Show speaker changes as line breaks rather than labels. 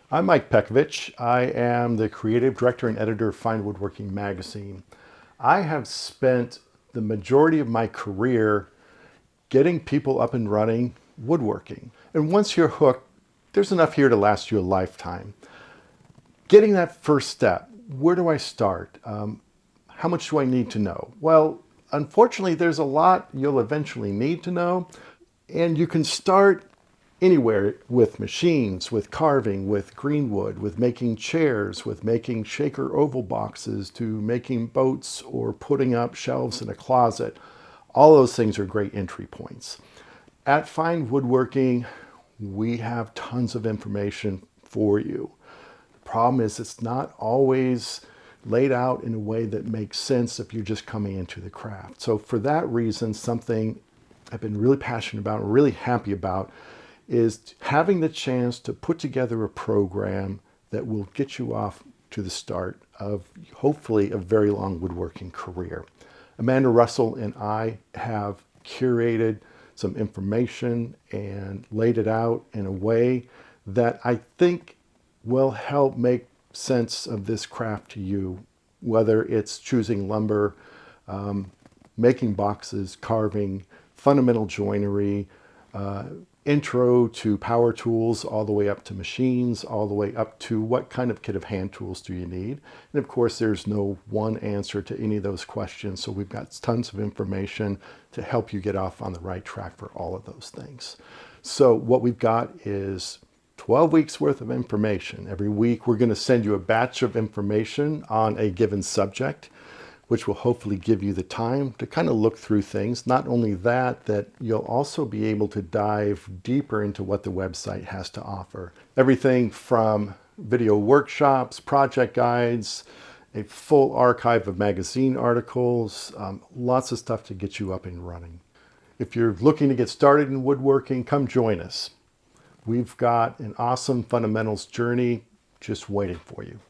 I'm Mike Pekovich. I am the creative director and editor of Fine Woodworking magazine. I have spent the majority of my career getting people up and running woodworking. And once you're hooked, there's enough here to last you a lifetime. Getting that first step, where do I start? How much do I need to know? Well, unfortunately, there's a lot you'll eventually need to know. And you can start anywhere with machines, with carving, with greenwood, with making chairs, with making shaker oval boxes, to making boats or putting up shelves in a closet. All those things are great entry points. At Fine Woodworking, we have tons of information for you. The problem is it's not always laid out in a way that makes sense if you're just coming into the craft. So for that reason, something I've been really passionate about and really happy about is having the chance to put together a program that will get you off to the start of hopefully a very long woodworking career. Amanda Russell and I have curated some information and laid it out in a way that I think will help make sense of this craft to you, whether it's choosing lumber, making boxes, carving, fundamental joinery, intro to power tools, all the way up to machines, all the way up to what kind of kit of hand tools do you need. And of course, there's no one answer to any of those questions. So we've got tons of information to help you get off on the right track for all of those things. So what we've got is 12 weeks worth of information. Every week, we're going to send you a batch of information on a given subject, which will hopefully give you the time to kind of look through things. Not only that, that you'll also be able to dive deeper into what the website has to offer. Everything from video workshops, project guides, a full archive of magazine articles, lots of stuff to get you up and running. If you're looking to get started in woodworking, come join us. We've got an awesome fundamentals journey just waiting for you.